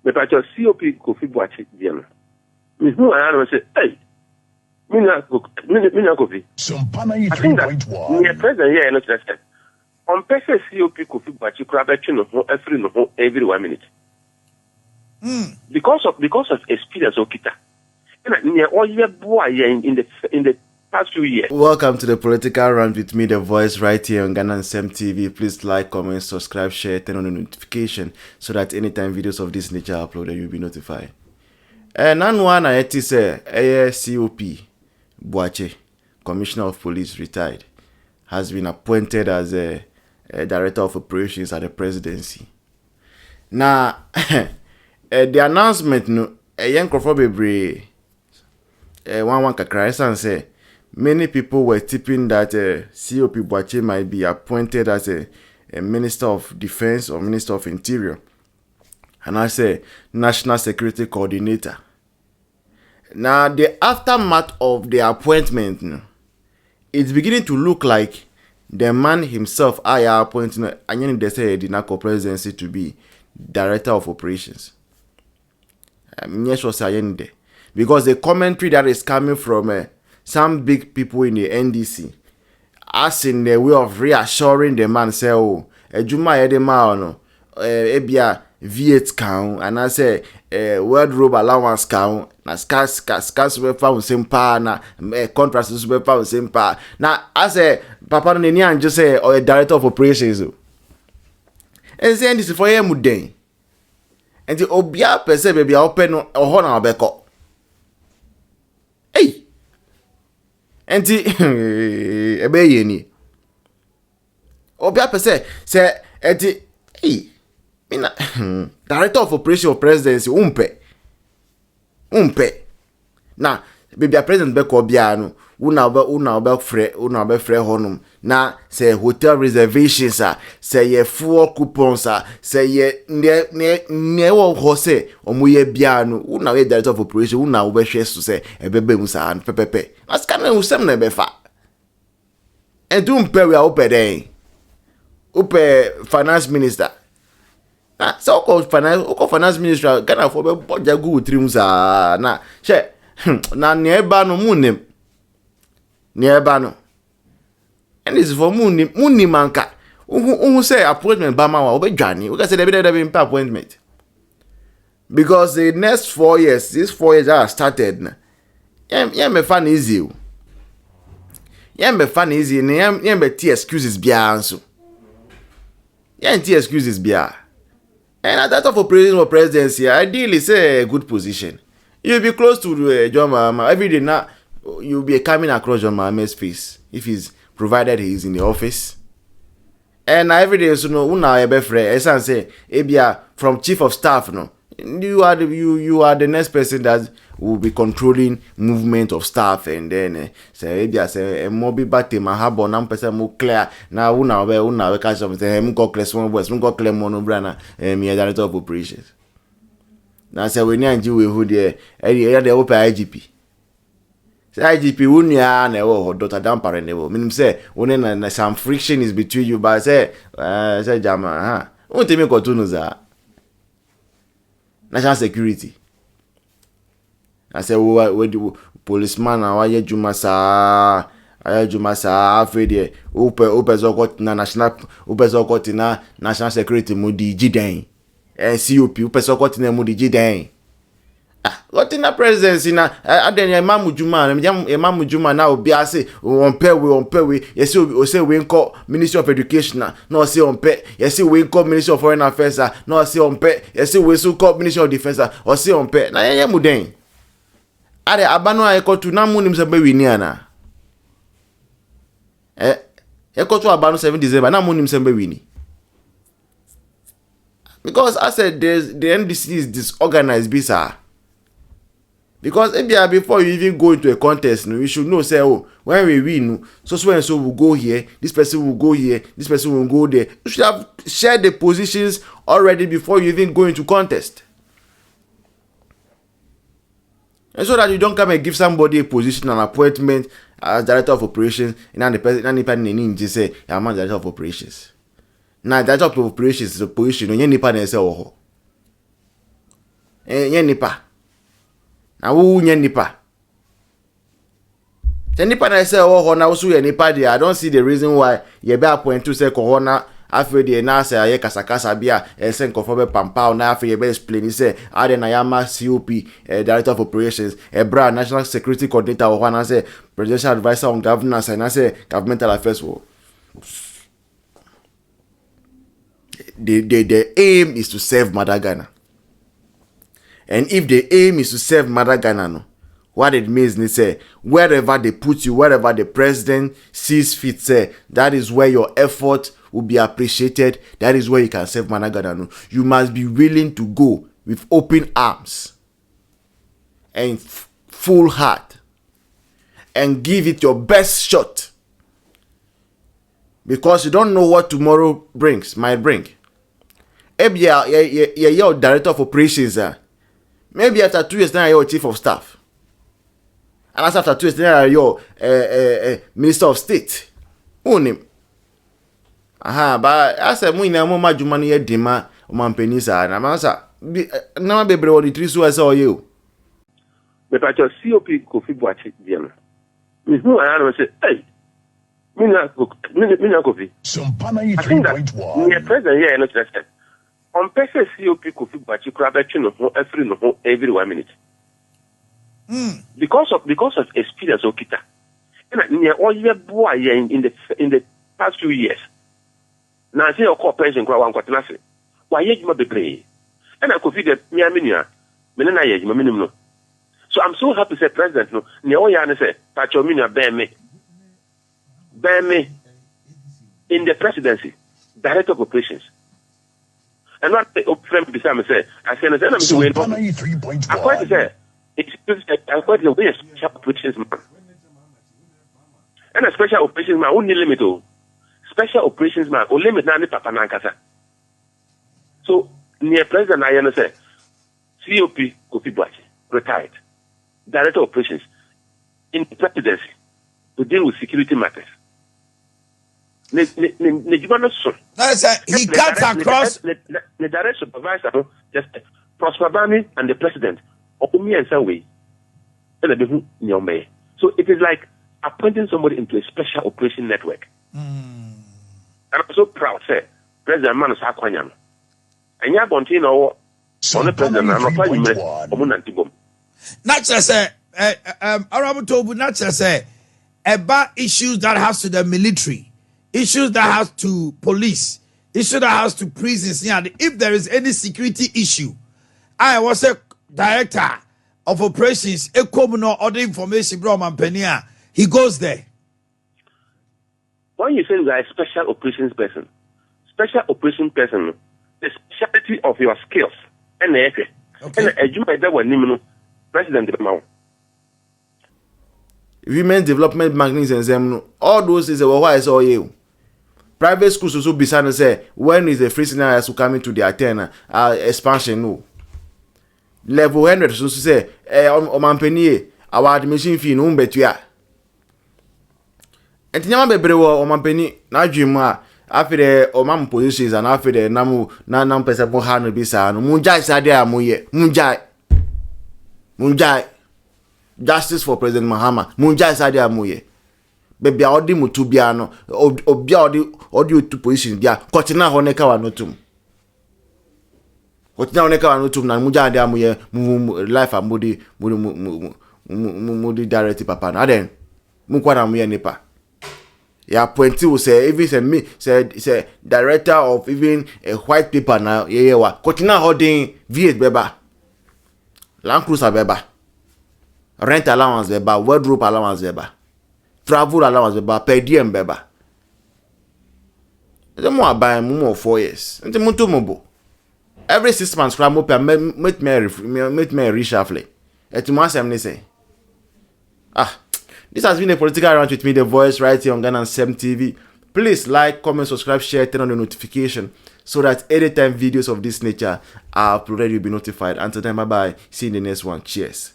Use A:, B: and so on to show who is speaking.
A: But I just COP Kofi Boakye Diana. Me who I am say, hey, Mina Kofi. I think that near president here, not just on person COP Kofi Boakye crab every 1 minute. Because of experience of Kita. And all year boy in the past few years.
B: Welcome to the political rant with me, the voice, right here on Ghana Nsem TV. Please like, comment, subscribe, share, turn on the notification so that anytime videos of this nature are uploaded, you'll be notified. And one I had to say, COP Boakye, Commissioner of Police, retired, has been appointed as a Director of Operations at the Presidency. Now, the announcement, no, a young Kofi one kakra say many people were tipping that COP Boakye might be appointed as a Minister of Defense or Minister of Interior, and I say National Security Coordinator. Now, the aftermath of the appointment, it's beginning to look like the man himself, I appointed, and they say the NACO presidency to be Director of Operations. Because the commentary that is coming from some big people in the NDC, as in the way of reassuring the man, say, oh, Juma Edema, no, Ebia V8 count, and I say, wardrobe allowance count, na scars we found same pa, na contracts we found same pa. Now, I say, Papa Nene just say, or a Director of Operations, and say, this is for him, day. And the Obia per se, baby, open or honor beko. Hey! And the Ebey ni Obia per se, say, and the hey, mina Director of Operation of Presidency, umpe. Now, baby, a president beko Obiano. Una be free honum na say hotel reservations say ye full coupons say ye ne wo hose omuye bianu una we Director of Operation una wo be hwe so say ebebe mu sa an pepepe as kan na usem na be fa endum pe we ope den ope finance minister na so ko finance minister Ghana for be budget go trim sa na she na ne ba no munem nearby no. And this is for Muni manka. Who say appointment Bama or Johnny? We can say they be appointment. Because the next 4 years, these 4 years are started. Yeah, me fan easy. Yeah, me fan easy. Yeah, me tea excuses bia so. Yeah, tea excuses bia. And that of operating or presidency, ideally say a good position. You'll be close to John Mahama every day now. You'll be coming across John Mahama's face if he's provided he's in the office. And every day, so no, una ebe free. Esan say, ebia from chief of staff, no, you are the next person that will be controlling movement of staff, and then say ebia say mobi bate mahabo na person mo clear na una we catch up say mo go clear small boys, mo go clear mono brana me Director of Operations. Na say we nyanji we who there, e dey open IGP. IGP unya na wo Dr. Dampare newo meaning say one na some friction is between you but say jama ha won't me ko tunu za national security I say we policeman na waye juma sa afede ope zokot na national ope zokot na national security mu di jiden COP ope zokot na mu di jiden. What in the presidency na aden Imam Juma na obi ase on pay we yes o say we call Ministry of Education no say on pay yes we call Ministry of Foreign Affairs no say on pay yes we so call Ministry of Defense or say on pay na ye mu den ade abano ayekotu na mu nim se be wini ana ekotu abano 7 December na mu nim se be wini. Because I said the NDC is disorganized bisa. Because before you even go into a contest, you should know, say, oh, when we win, so and so will go here, this person will go here, this person will go there. You should have shared the positions already before you even go into contest. And so that you don't come and give somebody a position, an appointment as Director of Operations, and the person in just say, I'm Director of Operations. Now, Director of Operations is a position, you need to say, oh. Nye nipa. Na wo nye nipa. The nipa na say oh na also ye nipa there. I don't see the reason why ye be appoint to say corona after the na say ye kasakasa bia say nkofo be pampa na after ye be explain say ade na yama COP director of operations bra national security coordinator or na say presidential advisor on governance and na say governmental affairs. The aim is to save Mother Ghana. And if the aim is to save Mother Ghana, no, what it means is say wherever they put you, wherever the president sees fit, say that is where your effort will be appreciated. That is where you can save Mother Ghana. No. You must be willing to go with open arms and full heart and give it your best shot, because you don't know what tomorrow might bring. Maybe you're director of operations. Maybe after 2 years now you're chief of staff. And after 2 years now you're minister of state. Unim. But I said we na mo majuma ni edima o mampenisa na masa na bebre wo ditri so ese oye.
A: Me pa cho COP Kofi Boakye diam. Me hu ana say hey. Mina Kofi. I think that near president here not just on person COP Kofi Boakye could have every 1 minute. Because of experience okita. And near all year boy in the past few years. Now say your corporation kwa wan kwatena se. Wa ye juma bebre. And I Kofi de me amenia. Me na ye juma minimum no. So I'm so happy say president no. Near all ya na say pacho minia bear me in the presidency, director of operations. And what the friend beside me say, I said, I'm going to I'm quite to say, I'm quite to be a special operations man. And a special operations man, only limit to special operations man, or limit nani papa nankasa. So, near President I say, COP Kofi Boakye, retired, director of operations in the presidency to deal with security matters. He
C: cuts across
A: the direct supervisor, just Prosper Bani and the president, or me in some way. So it is like appointing somebody into a special operation network. And I'm so proud, say, President Manu Sakwanyan. And you are going to know on the president, I'm not telling you,
C: not just say, Arabutobu, not just say, about issues that has to the military. Issues that has to police, issue that has to prisons. If there is any security issue, I was a director of operations, a common other information, bro, man, he goes there.
A: When you say you are a special operations person, the speciality of your skills, and you might be one president.
B: Women development magazines, all those is why I saw you. Private schools also be saying say when is the free scenario to come into the Athena expansion no. Level 100 so say o mampeni our admission fee no betua. Entinyama bebre wo o mampeni na adwemu a afere o mam positions and afere nam pese bo ha no bi sa no munjai sade a moye munjai justice for President Mahama munjai sade a moye. Baby, I odi mutu bia no obia odi two position bia kotina ho neka wa notum na muja ade amuye life amudi direct papa na den mu kwa na muye nipa ya pointi wo say even say me say director of even a white paper na yewa kotina ho den V8 beba Land Cruiser beba rent allowance beba wardrobe allowance beba travel allowance beba per diem beba. The more buy more 4 years. Nti muntu mobo. Every 6 months cram up make me reshuffle. Et mo asem ni say. This has been a political rant with me, the voice, right here on Ghana 7 TV. Please like, comment, subscribe, share, turn on the notification so that anytime videos of this nature are uploaded, you'll be notified. Until then, bye bye. See you in the next one. Cheers.